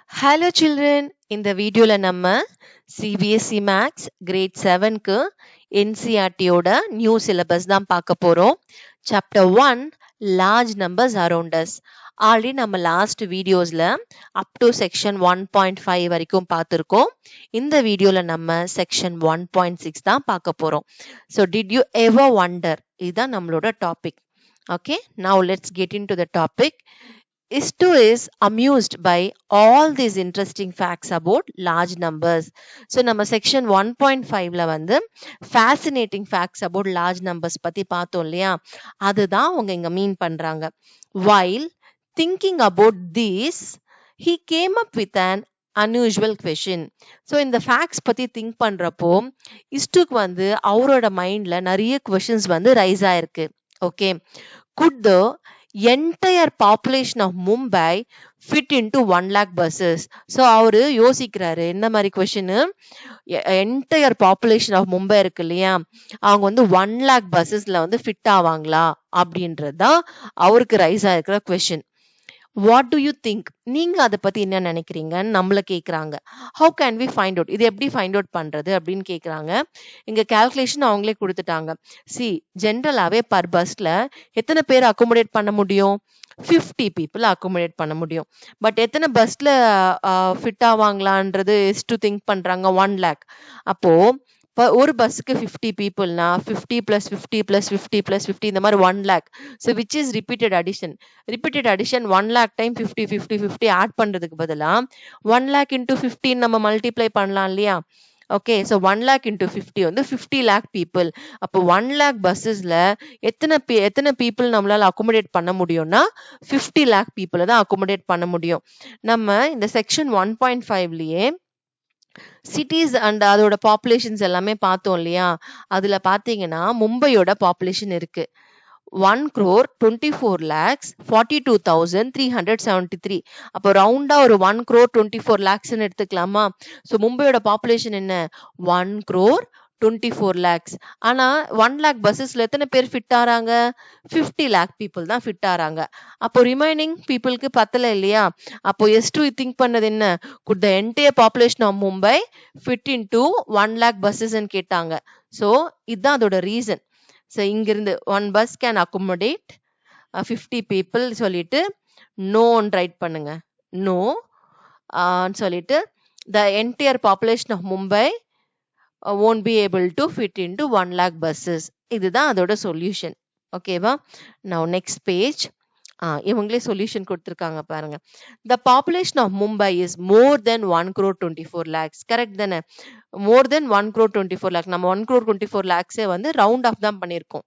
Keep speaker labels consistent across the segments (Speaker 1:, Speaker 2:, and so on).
Speaker 1: Hello children, இந்த வீடியோல நம்ம CBSE Maths Grade 7க்கு NCERT யோட நியூ சிலபஸ் தான் பார்க்க போறோம். Chapter 1 Large Numbers Around Us. Already நம்ம லாஸ்ட் வீடியோஸ்ல அப் டு செக்ஷன் 1.5 வரைக்கும் பார்த்துருக்கோம். இந்த வீடியோல நம்ம செக்ஷன் 1.6 தான் பார்க்க போறோம். So did you ever wonder, இதுதான் நம்மளோட topic. Okay, now let's get into the topic. Istu is amused by all these interesting facts about large numbers. So நம்ம section 1.5ல வந்து fascinating facts about large numbers பத்தி பார்த்தோம் இல்லையா, அதுதான் அவங்க இங்க மீன் பண்றாங்க. While thinking about this, he came up with an unusual question. So இந்த ஃபேக்ட்ஸ் பத்தி திங்க் பண்றப்போ இஸ்டுக்கு வந்து அவரோட மைண்ட்ல நிறைய கொஷின்ஸ் வந்து ரைஸ் ஆயிருக்கு. Okay, could the entire population of Mumbai fit into 1 lakh buses? So அவரு யோசிக்கிறாரு என்ன மாதிரி question, entire population of Mumbai இருக்கு இல்லையா, அவங்க வந்து 1 lakh பஸ்ஸஸ்ல வந்து ஃபிட் ஆவாங்களா அப்படின்றதுதான் அவருக்கு ரைஸ் ஆயிருக்கிற question. What do you think, நீங்க அதை பத்தி என்ன நினைக்கிறீங்கன்னு நம்மள கேக்குறாங்க. How can we find out, இது எப்படி ஃபைண்ட் அவுட் பண்றது அப்படின்னு கேக்குறாங்க. இங்க கால்குலேஷன் அவங்களே கொடுத்துட்டாங்க. சி, ஜென்ரலாவே பர் பஸ்ல எத்தனை பேர் அக்கோமடேட் பண்ண முடியும்? 50 பீப்புள் அக்கோமடேட் பண்ண முடியும். பட் எத்தனை பஸ்ல ஃபிட் ஆவாங்களான்றது டு திங்க் பண்றாங்க 1 lakh. அப்போ ஒரு பஸ்ஸுக்கு 50 பீப்புள்னா 50 பிளஸ் 50 பிளஸ் 50 பிளஸ் 50 இந்த மாதிரி 1 lakh. So which is repeated addition. Repeated addition 1 lakh time 50 50 50 add பண்றதுக்கு பதிலா 1 lakh இன்டூ 15 நம்ம மல்டிப்ளை பண்ணலாம் இல்லையா. ஓகே, ஸோ 1 lakh இன்டூ 50 வந்து 50 lakh பீப்புள். அப்போ 1 lakh பஸ்ஸஸ்ல எத்தனை பீப்புள் நம்மளால அக்கோமடேட் பண்ண முடியும்னா 50 lakh பீப்புளை தான் அக்கோமடேட் பண்ண முடியும். நம்ம இந்த செக்ஷன் 1.5லயே சிட்டிஸ் அண்ட் அதோட பாப்புலேஷன்ஸ் எல்லாமே பார்த்தோம் இல்லையா. அதுல பாத்தீங்கன்னா மும்பையோட பாப்புலேஷன் இருக்கு 1,04,42,373. அப்போ ரவுண்டா ஒரு 1,24,00,000 எடுத்துக்கலாமா. ஸோ மும்பையோட பாப்புலேஷன் என்ன, 1,24,00,000. ஆனா 1 lakh பஸ்ஸஸ்ல எத்தனை பேர் ஃபிட் ஆறாங்க? 50 lakh பீப்புள் தான் ஃபிட் ஆறாங்க. அப்போ ரிமைனிங் பீப்புளுக்கு பத்தல இல்லையா. அப்போ எஸ்2 திங்க் பண்ணது என்ன, could the entire population of Mumbai fit into 1 lakh buses ன்னு கேட்டாங்க. ஸோ இதுதான் அதோட ரீசன். ஸோ இங்கிருந்து 1 bus can accommodate 50 people சொல்லிட்டு நோன்னு ரைட் பண்ணுங்க. நோ சொல்லிட்டு the entire population of Mumbai won't be able to fit into 1 lakh buses. இதுதான் அதோட சொல்யூஷன். ஓகேவா. now next page. இவங்களே சொல்யூஷன் கொடுத்துருக்காங்க பாருங்க. The population of Mumbai is more than 1,24,00,000. Correct தானே, மோர் தென் 1,24,00,000. நம்ம 1,24,00,000 வந்து ரவுண்ட் ஆஃப் தான் பண்ணியிருக்கோம்.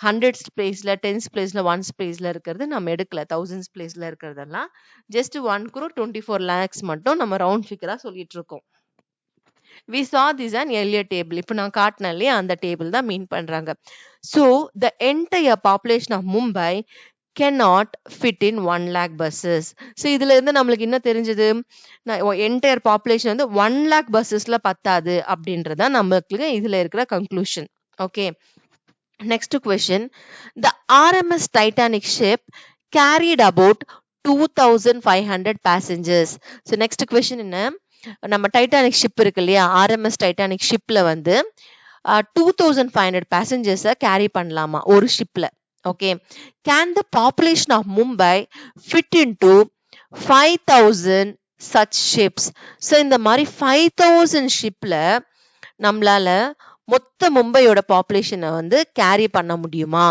Speaker 1: 100s பிளேஸ்ல 10s பிளேஸ்ல 1s பிளேஸ்ல இருக்கிறது நம்ம எடுக்கல. 1000s பிளேஸ்ல இருக்கிறதெல்லாம் ஜஸ்ட் 1,24,00,000 மட்டும் நம்ம ரவுண்ட் ஃபிகரா சொல்லிட்டு இருக்கோம். We saw this an earlier table. இப்போ நான் காட்டினேன் இல்லையா, அந்த டேபிள் தான் மீன் பண்றாங்க. So the entire population of Mumbai cannot fit in 1 lakh buses. So இதுல இருந்து நம்மளுக்கு என்ன தெரிஞ்சது, என்டையர் பாப்புலேஷன் வந்து 1 lakh பஸ்ஸஸ்ல பத்தாது அப்படின்றத நம்மளுக்கு இதுல இருக்கிற conclusion. Okay, next question. The RMS Titanic ship carried about 2,500 passengers. So next question என்ன, நம்ம டைட்டானிக் ஷிப் இருக்கு இல்லையா, ஆர்எம்எஸ் டைட்டானிக் ஷிப்ல வந்து 2,500 பேசஞ்சர்ஸை கேரி பண்ணலாமா ஒரு ஷிப்ல. Okay, can the population of Mumbai fit into 5,000 such ships? So இந்த மாதிரி 5,000 ஷிப்ல நம்மளால மொத்த மும்பையோட பாப்புலேஷனை வந்து கேரி பண்ண முடியுமா,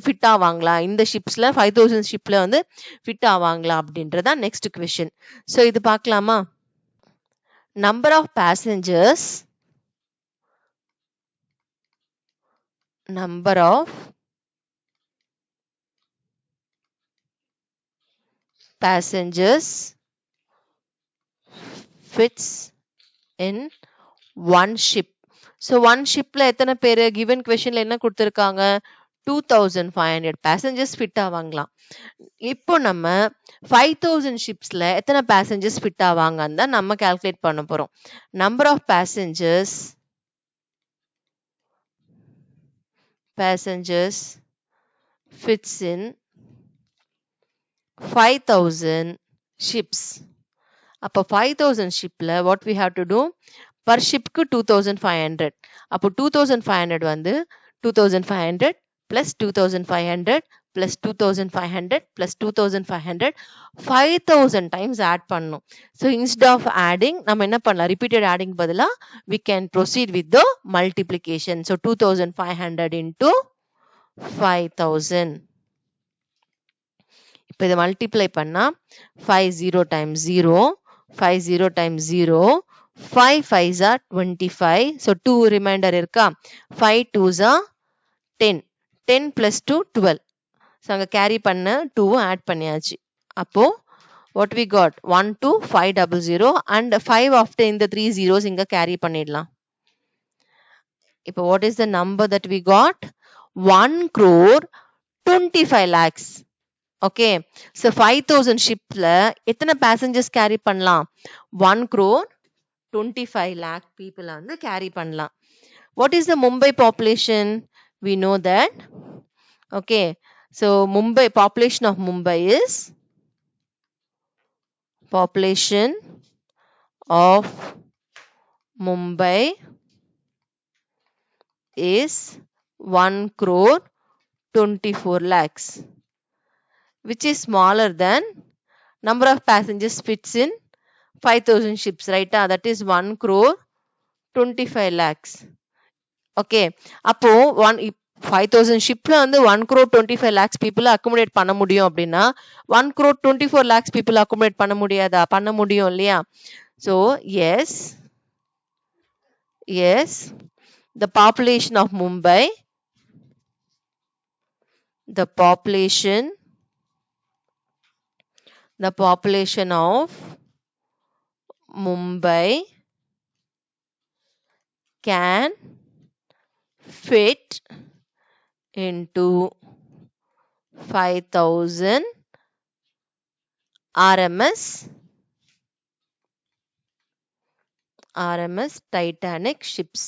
Speaker 1: ஃபிட் ஆவாங்களா, இந்த ஷிப்ஸ்ல 5,000 ஷிப்ல வந்து ஃபிட் ஆவாங்களா அப்படின்றதான் நெக்ஸ்ட் கொஸ்டின். ஸோ இது பார்க்கலாமா. Number of passengers, number of passengers fits in one ship. So one shipல எத்தனை பேரு, given questionல என்ன கொடுத்திருக்காங்க, 2,500 passengers ஃபிட் ஆவாங்களாம். இப்போ நம்ம 5,000 ஷிப்ஸ்ல எத்தனை பேசஞ்சர்ஸ் ஃபிட் ஆவாங்கன்னு தான் நம்ம கால்குலேட் பண்ண போறோம். Number of passengers fits in 5,000 ships. அப்போ 5000 ஷிப்ல what we have to do, per shipக்கு 2500. அப்போ 2500 வந்து 2500 plus 2500 plus 2500 plus 2500 5000 times add பண்ணணும். So instead of adding நம்ம என்ன பண்ணலாம், repeated adding பதிலா we can proceed with the multiplication. So 2500 into 5000. இப்போ இதை மல்டிப்ளை பண்ணா 50 times 0, 50 times 0, 5 5s are 25. So 2 remainder இருக்கா, 5 2s are 10, 10 plus 2 12. So அங்க கேரி பண்ண 2 ஆட் பண்ணியாச்சு. அப்போ what we got, 12500 and 5 after இந்த 3 zeros இங்க கேரி பண்ணிடலாம். இப்போ what is the number that we got, 1,25 lakhs. Okay, so 5000 shipல எத்தனை passengers carry பண்ணலாம், 1,25 lakh people வந்து carry பண்ணலாம். What is the Mumbai population? We know that. Okay, so Mumbai, population of Mumbai is, population of Mumbai is 1,24 lakhs, which is smaller than number of passengers fits in 5000 ships, right? That is 1,25 lakhs. Okay, அப்போ 5000 shipல வந்து 1,25 lakhs people accommodate பண்ண முடியும் அப்படின்னா 1,24 lakhs people accommodate பண்ண முடியாதா, பண்ண முடியும் இல்லையா? So yes, the population of Mumbai, the population of Mumbai can fit into 5000 RMS Titanic ships.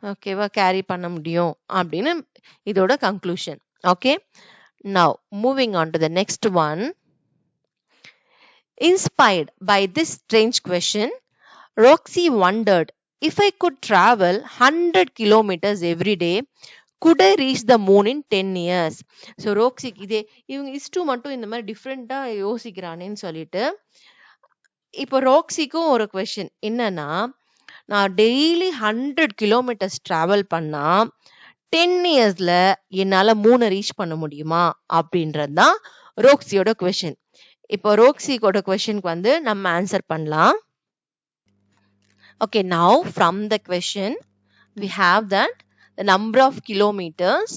Speaker 1: ஓகேவா, கேரி பண்ண முடியும் அப்படின்னு இதோட conclusion. Okay, now moving on to the next one. Inspired by this strange question, Roxy wondered, if I could travel 100 kilometers every day, could I reach the moon in 10 years? So Roxy இதே இவங்க is to மட்டும் இந்த மாதிரி டிஃப்ரெண்டா யோசிக்கிறானேன்னு சொல்லிட்டு இப்போ ரோக்ஸிக்கும் ஒரு question என்னன்னா, நான் டெய்லி 100 கிலோமீட்டர்ஸ் டிராவல் பண்ணா 10 இயர்ஸ்ல என்னால மூணை ரீச் பண்ண முடியுமா அப்படின்றது தான் ரோக்ஸியோட கொஸ்டின். இப்போ ரோக்ஸியோட கொஸ்டினுக்கு வந்து நம்ம ஆன்சர் பண்ணலாம். Okay, now from the question we have that the number of kilometers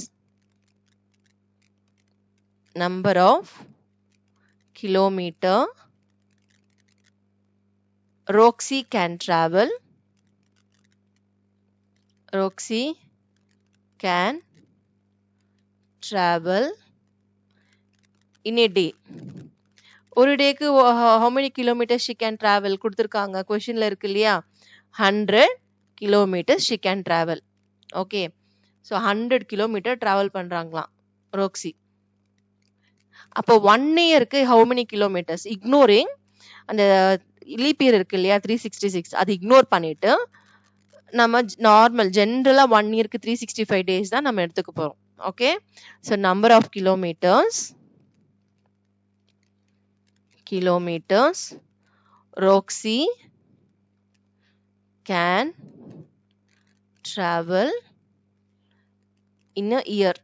Speaker 1: Roxy can travel in a day. ஒரு டேக்கு how many kilometers she can travel கொடுத்திருக்காங்க, கொஸ்டின்ல இருக்கு இல்லையா, 100 kilometers she can travel. Okay, so 100 kilometer travel பண்றாங்களாம் ரோக்ஸி. அப்போ 1 இயருக்கு how many kilometers, ignoring அந்த leap year இருக்கு இல்லையா 366, அது இக்னோர் பண்ணிட்டு நம்ம நார்மல் ஜென்ரலா 1 இயருக்கு 365 டேஸ் தான் நம்ம எடுத்துக்க போறோம். Okay, so number of kilometers Roxy can travel in a year.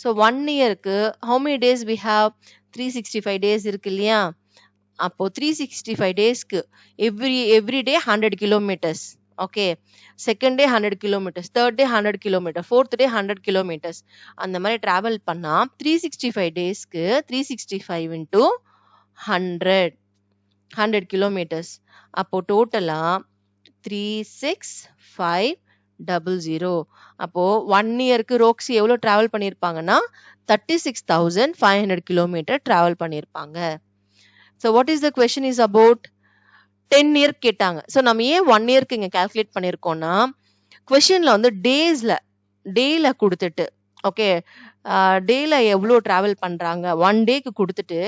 Speaker 1: So 1 இயருக்கு how many days we have, 365 days இருக்கு இல்லையா, அப்போ 365 டேஸ்க்கு every day 100 kilometers. Okay, second day 100 kilometers, third day 100 kilometers, fourth day 100 kilometers, அந்த மாதிரி travel பண்ணா 365 டேஸ்க்கு 365 into 100 kilometers. அப்போ டோட்டலா 36500. அப்போ 1 இயருக்கு ரோக்ஸி எவ்வளவு டிராவல் பண்ணிருப்பாங்கன்னா 36,500 கிலோமீட்டர் டிராவல் பண்ணிருப்பாங்க. So what is the question is about, 10 year கேட்டாங்க. ஸோ நம்ம ஏன் 1 இயருக்கு இங்க கால்குலேட் பண்ணிருக்கோம்னா, கொஸ்டின்ல வந்து டேல கொடுத்துட்டு, ஓகே டேல எவ்வளோ ட்ராவல் பண்றாங்க 1 டேக்கு குடுத்துட்டு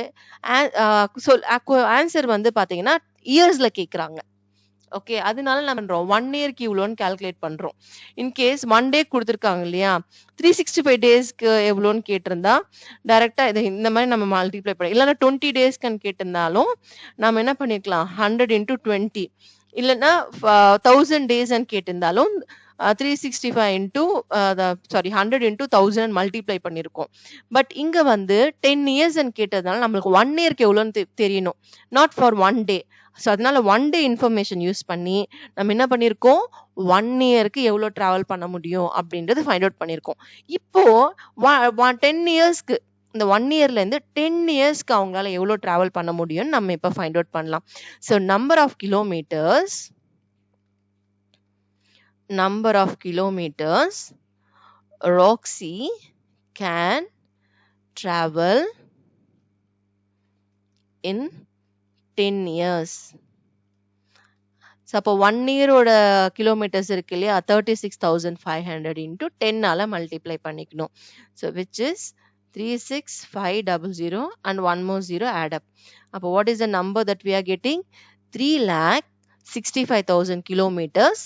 Speaker 1: ஆன்சர் வந்து பார்த்தீங்கன்னா இயர்ஸ்ல கேட்குறாங்க. ஓகே. அதனால நம்ம பண்றோம் 1 இயர்க்கு இவ்வளோன்னு கால்குலேட் பண்றோம். இன்கேஸ் 1 டே குடுத்துருக்காங்க இல்லையா? 365 டேஸ்க்கு எவ்வளோன்னு கேட்டிருந்தா, டைரக்ட்டா இந்த மாரி நம்ம மல்டிப்ளை பண்ணி இல்லன்னா 20 டேஸ்க்குன்னு கேட்டிருந்தாலும், நம்ம என்ன பண்ணிருக்கலாம் 100 இன்டூ 20 இல்லன்னா 1000 டேஸ்ன்னு கேட்டிருந்தாலும் 365 இன்டூ 100 இன்டூ 1000 மல்டிப்ளை பண்ணியிருக்கோம். பட் இங்க வந்து 10 இயர்ஸ்ன்னு கேட்டதுனால நம்மளுக்கு 1 இயர்க்கு எவ்வளோன்னு தெரியணும். Not for 1 day. ஸோ அதனால 1 டே இன்ஃபர்மேஷன் யூஸ் பண்ணி நம்ம என்ன பண்ணியிருக்கோம் 1 இயருக்கு எவ்வளோ ட்ராவல் பண்ண முடியும் அப்படின்றது ஃபைண்ட் அவுட் பண்ணியிருக்கோம். இப்போ 10 இயர்ஸ்க்கு இந்த 1 இயர்லேருந்து 10 இயர்ஸ்க்கு அவங்களால எவ்வளோ ட்ராவல் பண்ண முடியும்னு நம்ம இப்போ ஃபைண்ட் அவுட் பண்ணலாம். So number of kilometers Roxy can travel in 10 years. So அப்போ 1 இயரோட கிலோமீட்டர்ஸ் இருக்கு இல்லையா 36,500 இன்டூ 10ஆல மல்டிப்ளை பண்ணிக்கணும். So which is 36500 and one more 0 add up. அப்போ what is the number that we are getting? 3,65,000 kilometers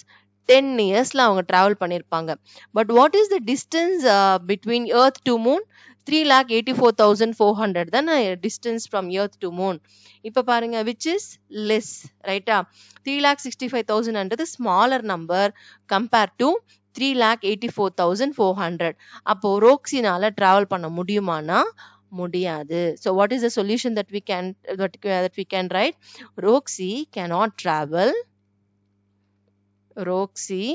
Speaker 1: 10 இயர்ஸ்ல அவங்க டிராவல் பண்ணியிருப்பாங்க. But what is the distance between earth to Moon? 3,84,400 தான் distance from earth to Moon. இப்போ பாருங்க which is less, ரைட்டா? 3,65,000 smaller number compare to 3,84,400. அப்போ ரோக்ஸினால travel பண்ண முடியுமானா முடியாது. So what is the solution that we can write? Roxy cannot travel. Roxy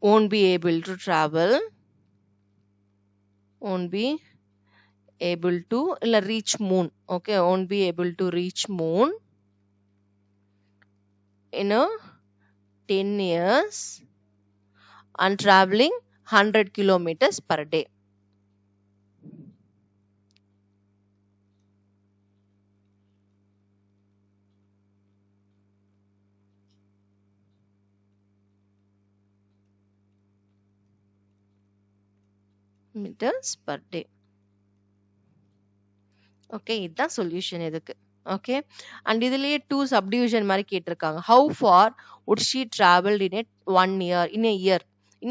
Speaker 1: won't be able to travel. Won't be able to reach moon. Okay, won't be able to reach moon in a 10 years and traveling 100 kilometers per day. Meters per day. Okay, இதுதான் solution இதுக்கு. Okay, and இதுலயே 2 subdivision மாதிரி கேட்டிருக்காங்க. How for would she travel in a 1 year? in a year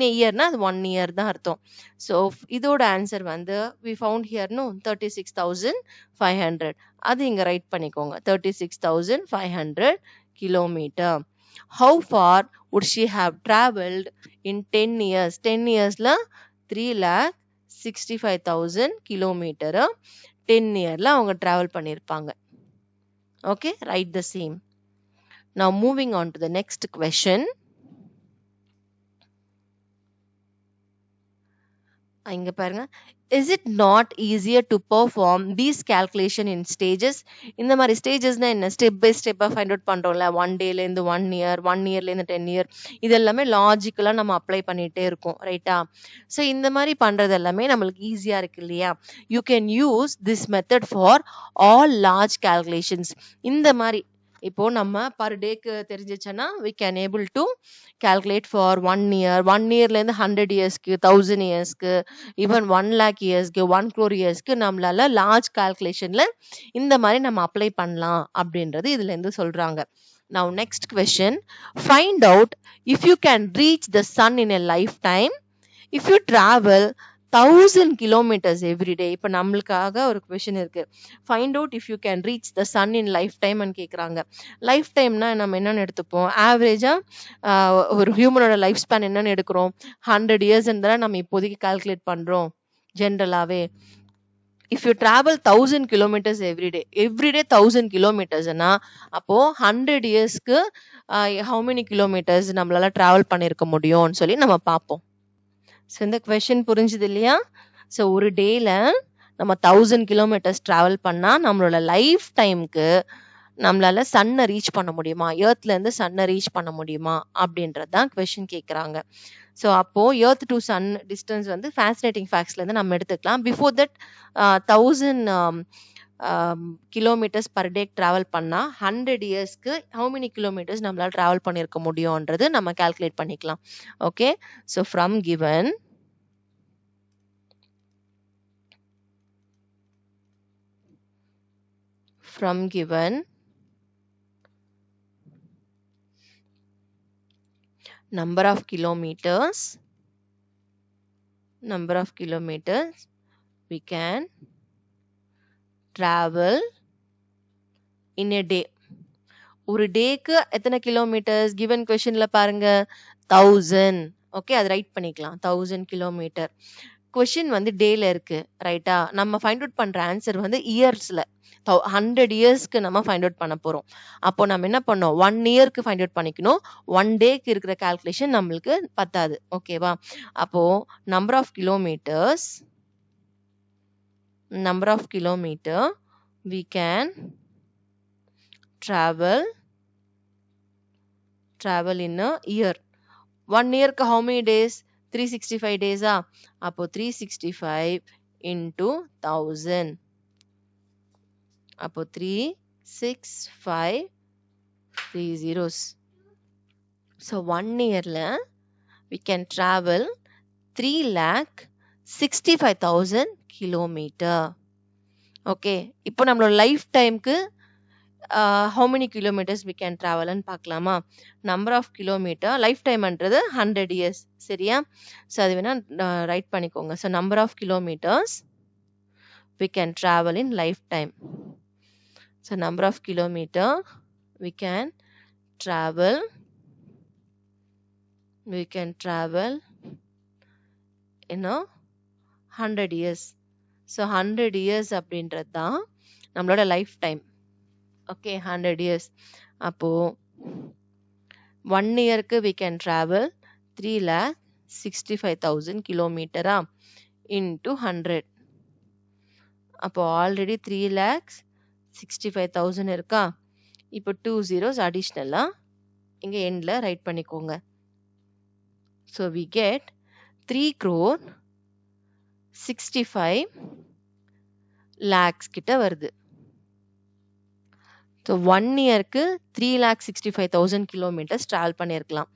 Speaker 1: இயர்னா அது 1 year தான் அர்த்தம். So இதோட answer வந்து we found here 36,500. அது இங்க ரைட் பண்ணிக்கோங்க 36,500 kilometre. How far would she have traveled in 10 years? 10 yearsல 3,65,000 kilometre 10 இயர்ல அவங்க டிராவல் பண்ணியிருப்பாங்க. Okay, right the same. Now moving on to the next question. இங்க பாருங்க, is it not easier to perform these calculation in stages? இந்த மாதிரி ஸ்டேஜஸ்னா என்ன? Step by ஸ்டெப்பா ஃபைண்ட் அவுட் பண்றோம்ல. 1 டேல இருந்து 1 இயர், 1 இயர்ல இருந்து 10 இயர், இது எல்லாமே லாஜிக்கலா நம்ம அப்ளை பண்ணிட்டே இருக்கோம், ரைட்டா? ஸோ இந்த மாதிரி பண்றது எல்லாமே நம்மளுக்கு ஈஸியா இருக்கு இல்லையா? You can use this method for all large calculations. இந்த மாதிரி இப்போ நம்ம பர் டேக்கு தெரிஞ்சிச்சுன்னா we can able to calculate for 1 year, 1 இயர்ல இருந்து 100 இயர்ஸ்க்கு, 1000 இயர்ஸ்க்கு, ஈவன் 1 lakh இயர்ஸ்க்கு, 1 crore இயர்ஸ்க்கு நம்மளால லார்ஜ் கால்குலேஷன்ல இந்த மாதிரி நம்ம அப்ளை பண்ணலாம் அப்படின்றது இதுல இருந்து சொல்றாங்க. Now next question, find out if you can reach the sun in a lifetime if you travel 1000 kilometers every day. இப்போ நம்மளுக்காக ஒரு கொஸ்டின் இருக்கு, find out if you can reach the sun in life டைம்னு கேட்குறாங்க. Life டைம்னா நம்ம என்னன்னு எடுத்துப்போம்? ஆவரேஜா ஒரு ஹியூமனோட லைஃப் ஸ்பேன் என்னன்னு எடுக்கிறோம்? 100 இயர்ஸ் இருந்தாலும் நம்ம இப்போதைக்கு கால்குலேட் பண்றோம் ஜென்ரலாவே. If you travel 1000 kilometers every day 1000 kilometersனா அப்போ 100 இயர்ஸ்க்கு how many kilometers நம்மளால டிராவல் பண்ணிருக்க முடியும்னு சொல்லி நம்ம பார்ப்போம். ஸோ இந்த கொஸ்டின் புரிஞ்சுது இல்லையா? ஸோ ஒரு டேல நம்ம 1000 kilometers டிராவல் பண்ணா நம்மளோட லைஃப் டைம்க்கு நம்மளால சன்னை ரீச் பண்ண முடியுமா, எர்த்ல இருந்து சன்னை ரீச் பண்ண முடியுமா அப்படின்றது தான் கொஸ்டின் கேட்குறாங்க. ஸோ அப்போ எர்த் டு சன் டிஸ்டன்ஸ் வந்து ஃபேசினேட்டிங் ஃபேக்ட்ஸ்ல இருந்து நம்ம எடுத்துக்கலாம். Before that 1000 kilometers per day travel பண்ணா 100 இயர்ஸ்க்கு how many kilometers நம்மளால டிராவல் பண்ணிருக்க முடியும்ன்றது நம்ம கால்குலேட் பண்ணிக்கலாம். Okay, so from given from given number of kilometers we can travel in a day. ஒரு டேக்கு எத்தனை கிலோமீட்டர்ஸ் given questionல பாருங்க 1000. ஓகே, அது ரைட் பண்ணிக்கலாம் 1000 கிலோமீட்டர். கொஷின் வந்து டேல இருக்கு, ரைட்டா? நம்ம ஃபைண்ட் அவுட் பண்ற ஆன்சர் வந்து இயர்ஸ்ல 100 இயர்ஸ்க்கு நம்ம ஃபைண்ட் அவுட் பண்ண போறோம். அப்போ நம்ம என்ன பண்ணோம், 1 இயர்க்கு ஃபைண்ட் அவுட் பண்ணிக்கணும். 1 டேக்கு இருக்கிற கால்குலேஷன் நம்மளுக்கு பத்தாது. ஓகேவா? அப்போ number of kilometre we can travel in a year. 1 yearக்கு how many days? 365 days. அப்போ 365 into 1000. அப்போ 365 3 zeros. So 1 yearல we can travel 3,65,000 kilometer. Okay, இப்போ நம்மளோட லைஃப் டைம்க்கு how many kilometers we can travel ன்னு பார்க்கலாமா? நம்பர் ஆஃப் கிலோமீட்டர் லைஃப் டைம்ன்றது 100 years, சரியா? So அது வேணா ரைட் பண்ணிக்கோங்க. So number of kilometres we can travel in lifetime. So number of kilometer we can travel in a 100 years. So 100 years அப்படின்றது தான் நம்மளோட லைஃப் டைம். Okay, 100 years. அப்போ 1 இயர்க்கு we can travel 3,65,000 கிலோமீட்டரா into 100. அப்போ already 3,65,000 இருக்கா? இப்போ 2 zeros அடிஷ்னலா இங்க எண்ட்ல ரைட் பண்ணிக்கோங்க. ஸோ we get 3,65 lakhs கிட்ட வருது. ஸோ 1 இயர்க்கு 3,65,000 கிலோமீட்டர்ஸ் டிராவல் பண்ணியிருக்கலாம்.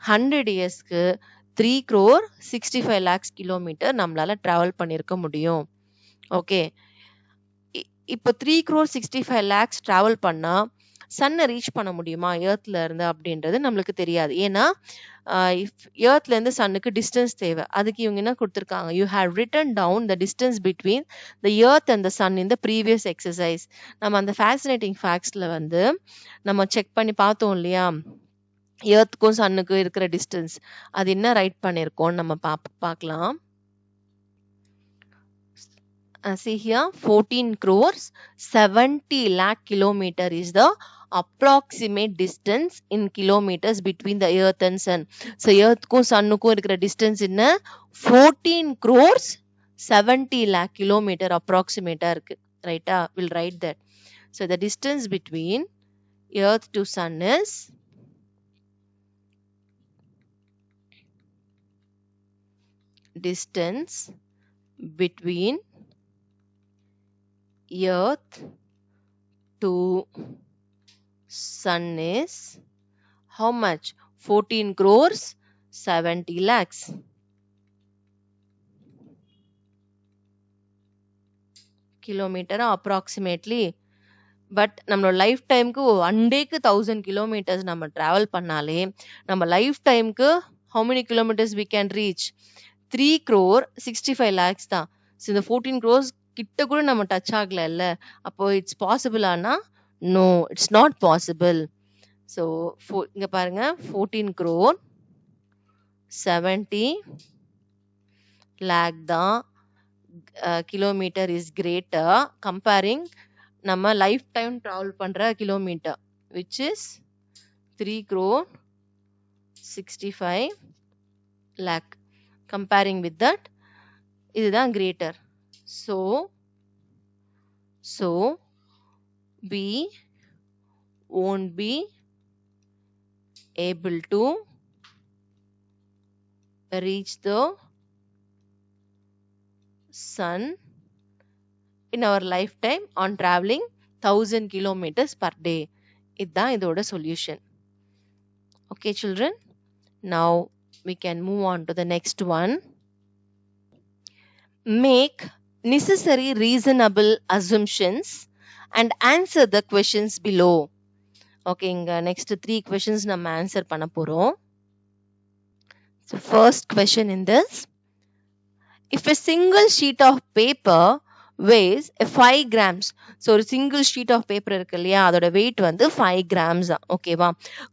Speaker 1: 100 இயர்ஸ்க்கு 3,65 lakhs கிலோமீட்டர் நம்மளால டிராவல் பண்ணியிருக்க முடியும். ஓகே, இப்போ 3,65 lakhs டிராவல் பண்ணா சன்னை ரீச் பண்ண முடியுமா எர்த்ல இருந்து அப்படின்றது நம்மளுக்கு தெரியாது. ஏன்னா எர்த்ல இருந்து சன்னுக்கு டிஸ்டன்ஸ் தேவை. அதுக்கு இவங்க என்ன கொடுத்துருக்காங்க, you have written down the distance between the earth and the sun in the previous exercise. நம்ம அந்த ஃபேசினேட்டிங் ஃபேக்ட்ஸ்ல வந்து நம்ம செக் பண்ணி பார்த்தோம் இல்லையா, எர்த்துக்கும் சன்னுக்கும் இருக்கிற டிஸ்டன்ஸ் அது என்ன ரைட் பண்ணியிருக்கோம்னு நம்ம பார்க்கலாம். See here, 14 crores 70 lakh kilometer is the approximate distance in kilometers between the earth and sun. So earthக்கும் sunனுக்கும் இருக்கிற distance என்ன, 14 crores 70 lakh kilometer approximate இருக்கு, ரைட்டா? We'll write that. So the distance between earth to sun is distance between earth to sun is how much? 14 crores 70 lakhs. Kilometer approximately. But நம்மளோட life டைம்க்கு 1 டேக்கு 1000 kilometres நம்ம travel பண்ணாலே நம்ம life டைம்க்கு how many kilometers we can reach? 3,65 lakhs தான். So இந்த 14 crores கிட்ட கூட நம்ம டச் ஆகல இல்ல. அப்போ இட்ஸ் பாசிபிள் ஆனா no, it's not possible. So இங்க பாருங்க, 14 crore 70 lakh தான் கிலோமீட்டர் இஸ் கிரேட்டர் கம்பேரிங் நம்ம லைஃப் டைம் டிராவல் பண்ற kilometre which is 3,65 lakh. Comparing with that இதுதான் greater. So we won't be able to reach the sun in our lifetime on traveling 1000 kilometers per day. இதுதான் இதோட solution. Okay children, now we can move on to the next one. Make necessary reasonable assumptions and answer the questions below. Okay, next 3 questions நம்ம answer பண்ண போறோம். So first question in this, if a single sheet of paper weighs 5 grams, so ஒரு single sheet of paper இருக்கு இல்லையா, அதோட weight வந்து 5 grams தான். ஓகேவா?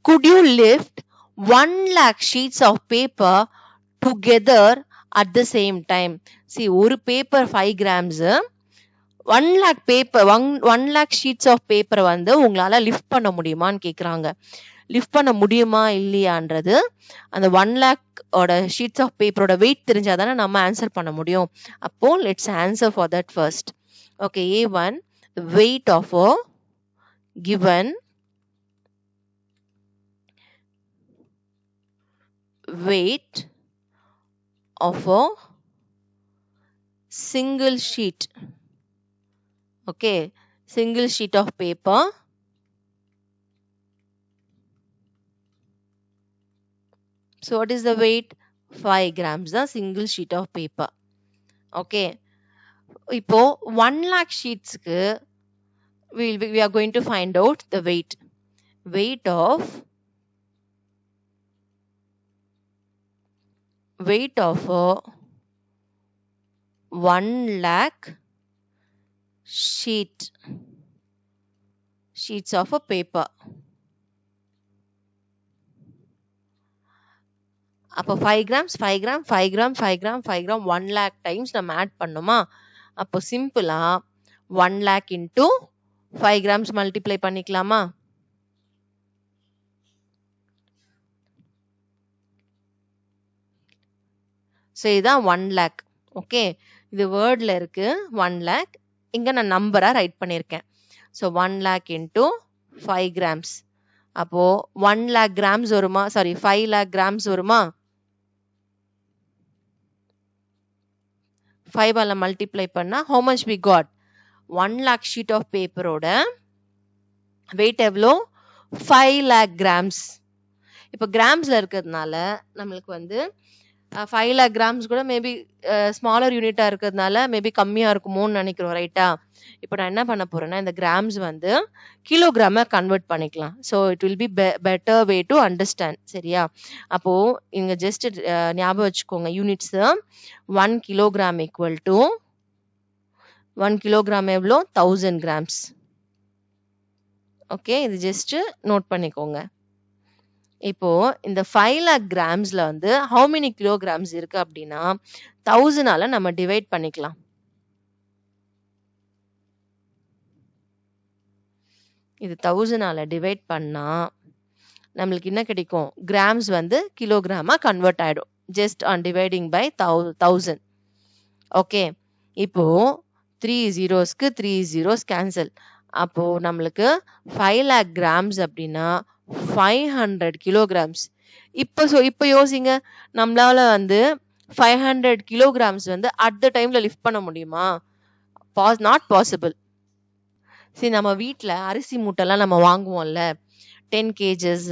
Speaker 1: Could you lift 1 lakh sheets of paper together at the same time? See, ஒரு paper 5 grams, 1 lakh paper, 1 lakh sheets of paper வந்து உங்களால லிஃப்ட் பண்ண முடியுமான்னு கேக்குறாங்க. லிஃப்ட் பண்ண முடியுமா இல்லையான்றது அந்த 1 lakh ஓட ஷீட்ஸ் ஆஃப் பேப்பரோட வெயிட் தெரிஞ்சாதானே நம்ம ஆன்சர் பண்ண முடியும். அப்போ let's answer for that first. Okay, A1, the weight of a given weight of a single sheet. Okay, single sheet of paper so what is the weight? 5 grams the single sheet of paper. Okay, இப்போ 1 lakh sheets க்கு we are going to find out the weight of a 1 lakh sheets of a paper. அப்போ 5 grams 5 gram 5 gram 5 gram 5 gram 1 lakh times நம்ம add பண்ணுமா? அப்போ சிம்பிளா 1 lakh into 5 grams multiply பண்ணிக்கலாமா? So இதுதான் 1 lakh. Okay, இது வேர்ட்ல இருக்கு 1 lakh, இங்க நான் நம்பரா ரைட் பண்ணியிருக்கேன். ஸோ 1 lakh into 5 grams, அப்போ 1 lakh grams வருமா? சாரி, 5 lakh grams வருமா? 5 ஆல மல்டிப்ளை பண்ணா how much we got? 1 lakh sheet of paper ஓட weight எவ்வளோ? 5 lakh grams. இப்போ கிராம்ஸ்ல இருக்கிறதுனால நம்மளுக்கு வந்து 5 lakh grams கூட மேபி ஸ்மாலர் யூனிட்டா இருக்கிறதுனால மேபி கம்மியா இருக்குமோன்னு நினைக்கிறோம், ரைட்டா? இப்போ நான் என்ன பண்ண போறேன்னா இந்த கிராம்ஸ் வந்து கிலோகிராம கன்வெர்ட் பண்ணிக்கலாம். So it will be better way to understand. சரியா? அப்போ இங்க ஜஸ்ட் ஞாபகம் வச்சுக்கோங்க, units 1 kilogram equal to 1 kilogram எவ்வளோ? 1000 grams. ஓகே, இது ஜஸ்ட் நோட் பண்ணிக்கோங்க. இப்போ இந்த 5 lakh கிராம்ஸ்ல வந்து how many kilograms இருக்கு அப்படின்னா 1000 ஆல நம்ம டிவைட் பண்ணிக்கலாம். இது 1000 ஆல டிவைட் பண்ணா நம்மளுக்கு என்ன கிடைக்கும்? கிராம்ஸ் வந்து கிலோகிராமா கன்வெர்ட் ஆயிடும் just on dividing by 1000. Okay, இப்போ 3 zeros-க்கு 3 zeros கேன்சல். அப்போ நம்மளுக்கு 5 lakh grams அப்படின்னா 500 kilograms. இப்போ யோசிங்க, நம்மளால வந்து 500 kilograms வந்து அட் த டைம்ல லிஃப்ட் பண்ண முடியுமா? Not possible. சரி, நம்ம வீட்டில் அரிசி மூட்டைலாம் நம்ம வாங்குவோம்ல 10 kgs,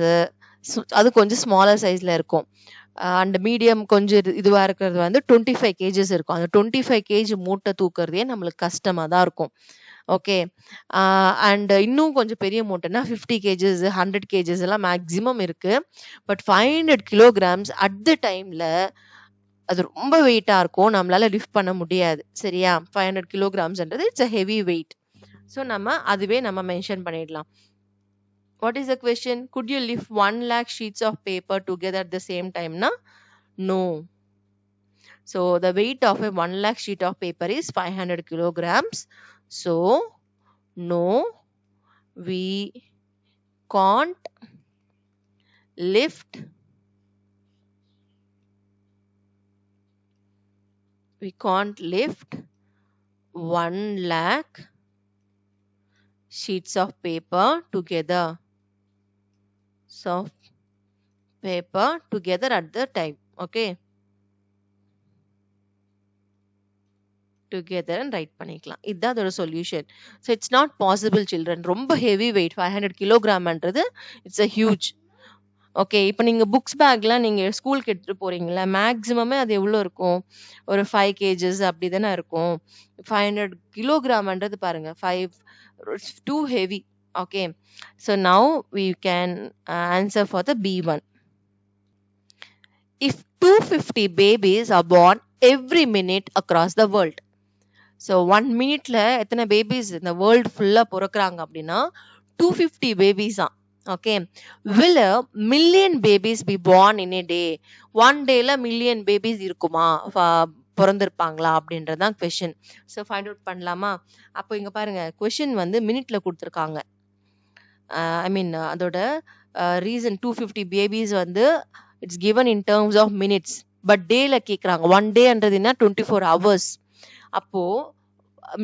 Speaker 1: அது கொஞ்சம் ஸ்மாலர் சைஸ்ல இருக்கும். அண்ட் மீடியம் கொஞ்சம் இதுவா இருக்கிறது வந்து 25 kgs இருக்கும். அந்த 25 kg மூட்டை தூக்குறதே நம்மளுக்கு கஷ்டமா தான் இருக்கும். ஓகே, அண்ட் இன்னும் கொஞ்சம் பெரிய மூட்டைனா 50 kgs 100 kgs எல்லாம் மேக்ஸிமம் இருக்கு. பட் 500 kilograms அட் த டைம்ல அது ரொம்ப வெயிட்டா இருக்கும், நம்மளால லிஃப்ட் பண்ண முடியாது. சரியா? 500 kilogramsன்றது it's a heavy weight. So நம்ம அதுவே நம்ம மென்ஷன் பண்ணிடலாம். What is the question? Could you lift 1 lakh sheets of paper together at the same time? Na? No. So the weight of a 1 lakh sheet of paper is 500 kilograms. So no, we can't lift 1 lakh sheets of paper together. At the time. Okay, together and write பண்ணிக்கலாம். இதுதான் அதோட solution. So it's not possible children. ரொம்ப heavy weight 500 kilogramன்றது இட்ஸ் a huge. Okay. இப்ப நீங்க books பேக்லாம் நீங்க ஸ்கூலுக்கு எடுத்துட்டு போறீங்கல்ல, மேக்ஸிமமே அது எவ்வளோ இருக்கும்? ஒரு 5 கேஜஸ் அப்படி தானே இருக்கும். 500 கிலோகிராம்ன்றது பாருங்க. 5 it's too heavy. Okay. So now we can answer for the B1. If 250 babies are born every minute across the world. So 1 மினிட்ல எத்தனை பேபிஸ் இந்த வேர்ல்டு ஃபுல்லா பிறக்கிறாங்க அப்படின்னா 250 பேபிஸா. Okay. will a million babies be born in a day? One டேல million babies இருக்குமா, பிறந்திருப்பாங்களா அப்படின்றதான் கொஸ்டின். ஸோ ஃபைண்ட் அவுட் பண்ணலாமா? அப்போ இங்க பாருங்க, கொஸ்டின் வந்து மினிட்ல கொடுத்துருக்காங்க. ஐ மீன் அதோட ரீசன் 250 பேபிஸ் வந்து it's given in terms of minutes. But டேல கேட்குறாங்க. ஒன் டேன்றது என்ன, 24 hours. அப்போ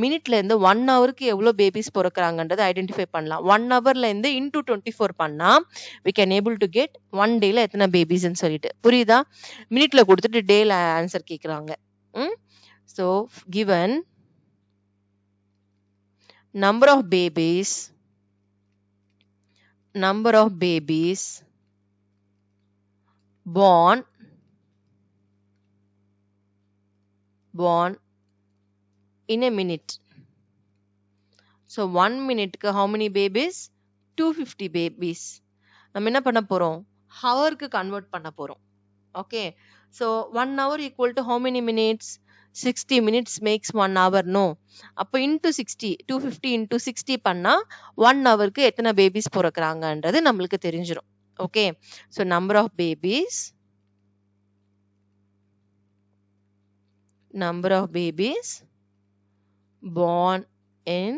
Speaker 1: மினிட்ல இருந்து 1 ஹவருக்கு எவ்வளோ பேபிஸ் பிறக்கிறாங்கன்றதை ஐடென்டிஃபை பண்ணலாம். 1 ஹவர்ல இருந்து இன்டூ 24 பண்ணா we can able to get one டேல எத்தனை பேபிஸ்ன்னு சொல்லிட்டு. புரியுதா? மினிட்ல கொடுத்துட்டு டேல ஆன்சர் கேட்குறாங்க. So given number of babies born in a minute. So 1 minute-க்கு how many babies? 250 babies. நம்ம என்ன பண்ண போறோம்? ஹவருக்கு கன்வெர்ட் பண்ண போறோம். Okay. So 1 hour equal to how many minutes? 60 minutes makes 1 hour. No. அப்போ into 60, 250 into 60 பண்ணா 1 ஹவருக்கு எத்தனை பேபிஸ் பிறக்கிறாங்கன்றது நம்மளுக்கு தெரிஞ்சிடும். Okay. So number of babies born in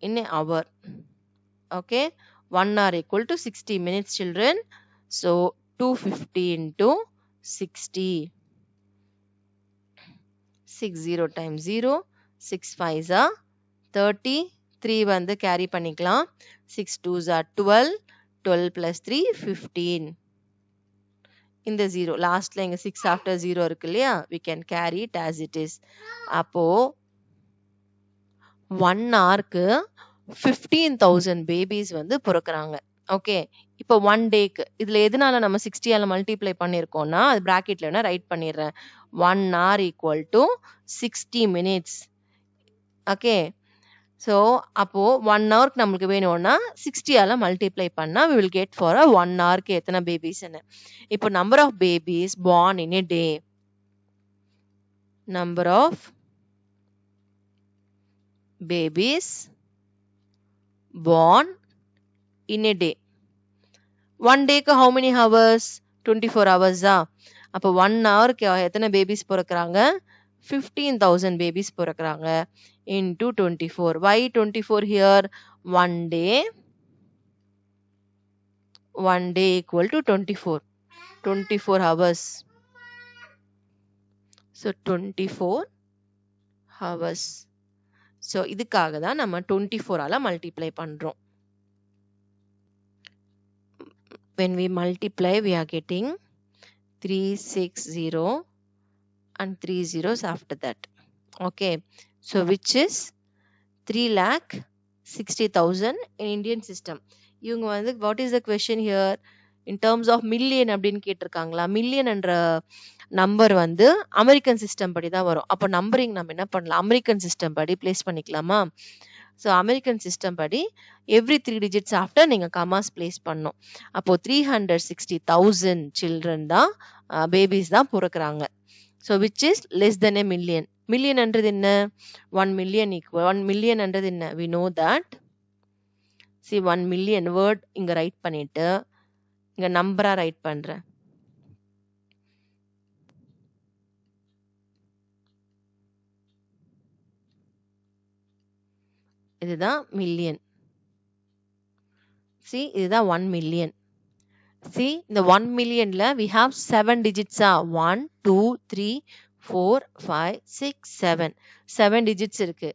Speaker 1: an hour. Okay. 1 hour equal to 60 minutes, children. So 250 into 60. 60 times 0. 6 5s are 30. 3 வந்து carry பண்ணிக்கலாம். 6 2s are 12. 12 plus 3 15. இந்த 0 லாஸ்ட்ல இங்க 6 after 0 இருக்கு இல்லையா, we can carry it as it is. அப்போ 1 hourக்கு 15,000 babies வந்து பிறக்கிறாங்க. Okay. இப்போ 1 டேக்கு இதுல எதனால நம்ம 60ஆல மல்டிப்ளை பண்ணியிருக்கோம்னா, அது பிராக்கெட்ல வேணா ரைட் பண்ணிடுறேன். 1 hour equal to 60 minutes. Okay. So அப்போ 1 ஹவருக்கு நம்மளுக்கு வேணும்னா 60ஆல மல்டிப்ளை பண்ணா we will get for a 1 ஹவருக்கு எத்தனை பேபிஸ்ன்னு. இப்போ number of babies born in a day. Number of babies born in a day. 1 டேக்கு how many hours? 24 hours. அப்போ 1 ஹவருக்கு எத்தனை பேபிஸ் பிறக்கிறாங்க? 15,000 பேபிஸ் பிறக்கிறாங்க into 24. Why 24 here? 1 day equal to 24. 24 hours. So 24 hours. So இதுக்காக தான் நம்ம 24ஆல மல்டிப்ளை பண்றோம். When we multiply, we are getting 360 and 3 zeros after that. Okay. So which is 3,60,000 in Indian system. இவங்க வந்து what is the question here? In terms of million அப்படின்னு கேட்டிருக்காங்களா? Million என்ற number வந்து American system படி தான் வரும். அப்போ நம்பரிங் நம்ம என்ன பண்ணலாம்? அமெரிக்கன் சிஸ்டம் படி பிளேஸ் பண்ணிக்கலாமா? ஸோ அமெரிக்கன் சிஸ்டம் படி எவ்ரி 3 digits ஆஃப்டர் நீங்கள் கமாஸ் பிளேஸ் பண்ணணும். அப்போ 360,000 சில்ட்ரன் தான் பேபிஸ் தான் பிறக்கிறாங்க. So which is less then a million. Million என்றது என்ன? 1 million equal 1 million என்றது என்ன? we know that. see 1 million word இங்க ரைட் பண்ணிட்டு இங்க நம்பரா ரைட் பண்றேன். இதுதான் மில்லியன். see இதுதான் 1 million. see இந்த 1 millionல we have 7 digits. 1 2 3 4 5 6 7 7 digits இருக்கு.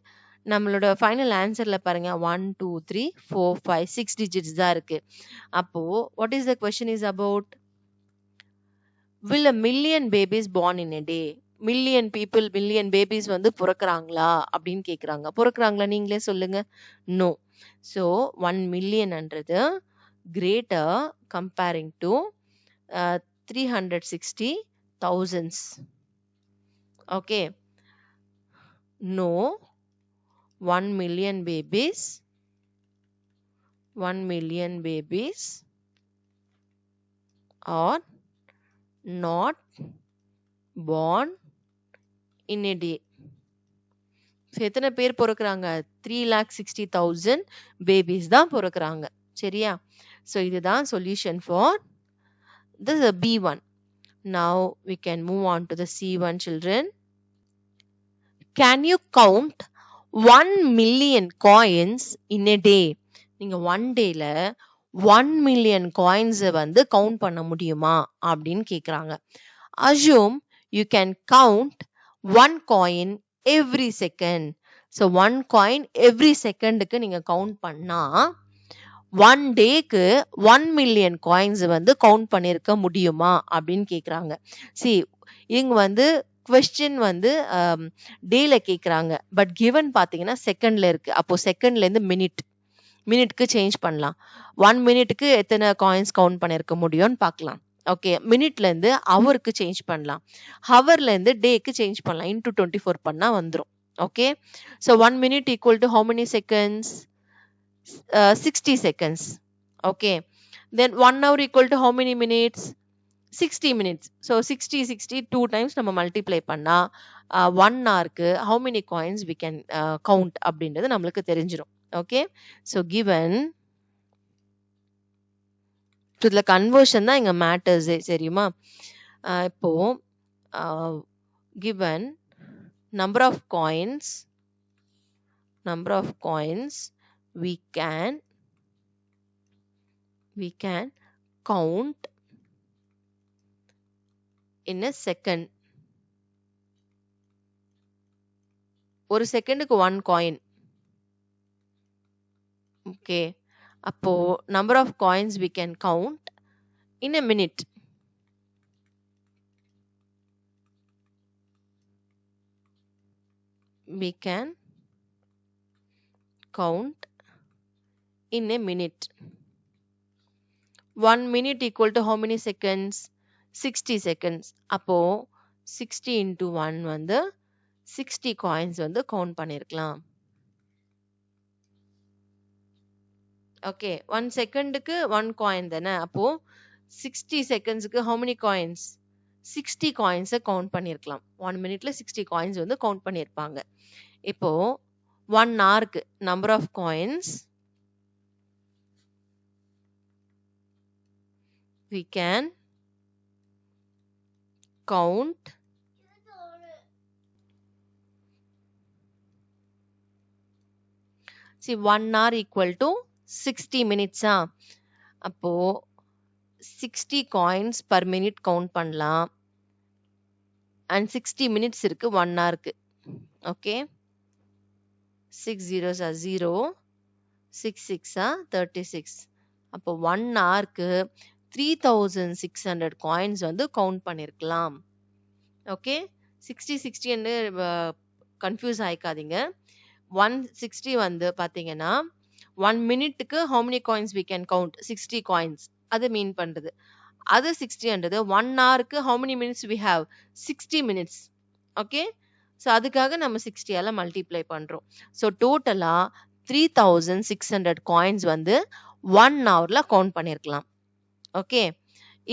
Speaker 1: நம்மளோட ஃபைனல் ஆன்சர்ல பாருங்க 1 2 3 4 5 6 digits தான் இருக்கு. அப்போ what is the question is about? will a million babies born in a day? Million babies வந்து பிறக்கிறாங்களா அப்படின்னு கேக்குறாங்க. பிறக்கிறாங்களா நீங்களே சொல்லுங்க. நோ. ஸோ 1 millionன்றது greater comparing to 360,000. Okay. No, 1 million babies are not born in a day. So எத்தனை பேர் பிறக்கிறாங்க? 3,60,000 பேபிஸ் தான் பிறக்கிறாங்க. சரியா? ஸோ இதுதான் solution for the B1. Now we can move on to the C1 children. Can you count 1 million coins in a day? நீங்க one டேல 1 million coins வந்து count பண்ண முடியுமா அப்படின்னு கேக்குறாங்க. Assume you can count 1 coin every second. So 1 coin every secondக்கு நீங்க count பண்ணா 1 டேக்கு 1 million coins வந்து கவுண்ட் பண்ணிருக்க முடியுமா அப்படின்னு கேக்குறாங்க. See, இங்க வந்து கொஸ்டின் வந்து டேல கேக்குறாங்க, பட் கிவன் பாத்தீங்கன்னா செகண்ட்ல இருக்கு. அப்போ செகண்ட்ல இருந்து மினிட்க்கு சேஞ்ச் பண்ணலாம். 1 மினிட்டுக்கு எத்தனை காயின்ஸ் கவுண்ட் பண்ணிருக்க முடியும்னு பார்க்கலாம். ஓகே, மினிட்ல இருந்து ஹவருக்கு சேஞ்ச் பண்ணலாம், ஹவர்ல இருந்து டேக்கு சேஞ்ச் பண்ணலாம். இன்டூ 24 பண்ணா வந்துரும். Okay, so 1 minute equal to how many seconds? 60 seconds. Okay, then 1 hour equal to how many minutes? 60 minutes. So 60 2 times நம்ம மல்டிப்ளை பண்ணா 1 hourக்கு how many coins we can count அப்படின்றது நம்மளுக்கு தெரிஞ்சிடும். Okay, so given to the conversion தான் இங்க matters. சரியுமா? இப்போ given number of coins we can count in a second. ஒரு செகண்டுக்கு 1 coin. Okay, அப்போ number of coins we can count in a minute. We can count in a minute. 1 minute equal to how many seconds? 60 seconds. அப்போ 60 into 1 வந்து 60 coins வந்து count பண்ணிருக்கலாம். Okay, 1 செகண்டுக்கு 1 coin தானே. அப்போ 60 செகண்ட்ஸ்க்கு how many coins? 60 coins count பண்ணிருக்கலாம். 1 மினிட்ல 60 coins வந்து கவுண்ட் பண்ணிருப்பாங்க. இப்போ 1 hourக்கு number of coins we can count see 1 hour equal to 60 minutes. அப்போ 60 coins per minute கவுண்ட் பண்ணலாம். and 60 minutes இருக்கு 1 hourக்கு. ஓகே, 6 zeros are 0, 6 6 are 36. அப்போ 1 hourக்கு 3600 coins வந்து கவுண்ட் பண்ணிருக்கலாம். ஓகே, 60 என்று கன்ஃபியூஸ் ஆயிக்காதீங்க. 160 வந்து பாத்தீங்கன்னா 1 மினிட்டுக்கு how many coins we can count? 60 coins. அது மீன் பண்றது. அது 60ன்றது 1 hourக்கு how many minutes we have? 60 minutes. Okay, so அதுக்காக நம்ம 60ஆல மல்டிப்ளை பண்றோம். ஸோ டோட்டலா 3600 coins வந்து 1 hourல கவுண்ட் பண்ணிருக்கலாம். ஓகே,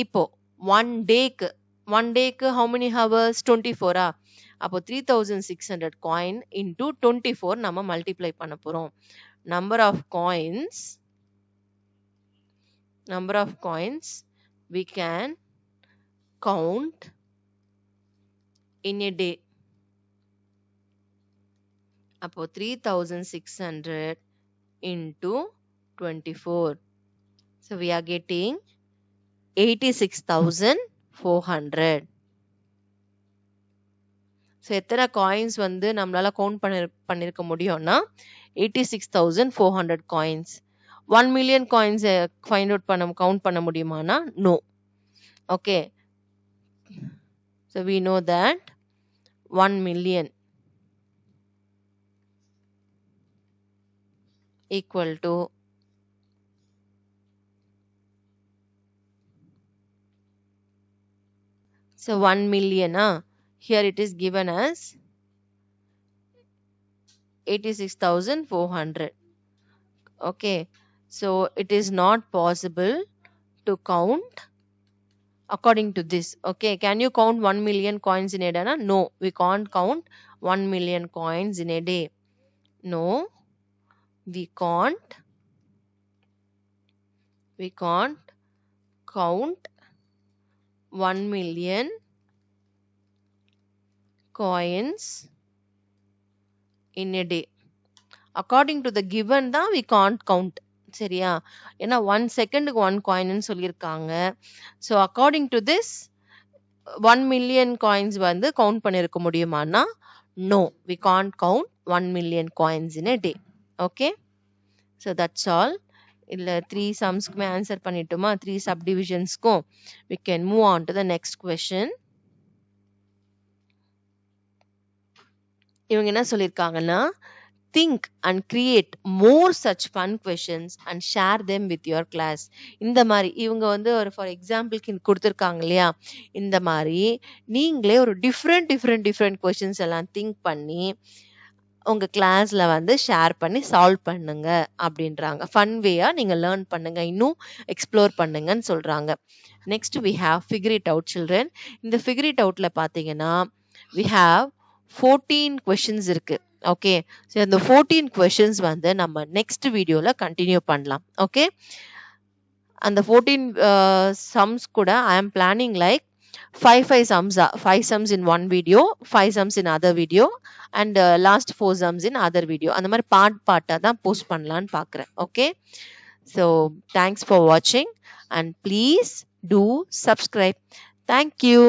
Speaker 1: இப்போ 1 டேக்கு how many hours? 24. அப்போ 3600 coin into 24 நம்ம மல்டிப்ளை பண்ண போறோம். number of coins we can count in a day. அப்போ 3600 into 24. So we are getting 86,400. So எத்தனை காயின்ஸ் வந்து நம்மளால கவுண்ட் பண்ணிருக்க முடியும்னா 86,400 coins. 1 million coins find out count பண்ண முடியுமானா no. Okay, so we know that 1 million equal to So 1 million, here it is given as 86,400. Okay, so it is not possible to count according to this. Okay, can you count 1 million coins in a day? No, we can't count 1 million coins in a day. No, we can't count 1 million coins in a day. According to the given தான் we can't count. சரியா? ஏன்னா 1 செகண்டுக்கு 1 coin சொல்லியிருக்காங்க. So according to this 1 million coins வந்து count பண்ணியிருக்க முடியுமானா no, we can't count 1 million coins in a day. Okay, so that's all. இல்ல 3 sumsக்குமே answer பண்ணிட்டோமா? 3 subdivisions-க்கும் we can move on to the next question. இவங்க என்ன சொல்லியிருக்காங்கன்னா, think and create more such fun questions and share them with your class. இந்த மாதிரி இவங்க வந்து ஒரு for எக்ஸாம்பிளுக்கு கொடுத்துருக்காங்க இல்லையா, இந்த மாதிரி நீங்களே ஒரு டிஃப்ரெண்ட் கொஸ்டின்ஸ் எல்லாம் திங்க் பண்ணி உங்க கிளாஸ்ல வந்து ஷேர் பண்ணி சால்வ் பண்ணுங்க அப்படின்றாங்க. ஃபன் வேயா நீங்க லேர்ன் பண்ணுங்க, இன்னும் எக்ஸ்ப்ளோர் பண்ணுங்கன்னு சொல்றாங்க. Next we have figure it out children. இந்த figure it outல பாத்தீங்கன்னா we have 14 questions இருக்கு. ஓகே, ஸோ இந்த 14 questions வந்து நம்ம நெக்ஸ்ட் வீடியோல கண்டினியூ பண்ணலாம். ஓகே, அந்த 14 sums கூட I am planning like 5 sums in one video, 5 sums in other video and last 4 sums in other video. அந்த மாதிரி பார்ட்டா தான் போஸ்ட் பண்ணலான்னு பார்க்குறேன். Okay, so thanks for watching and please do subscribe. Thank you.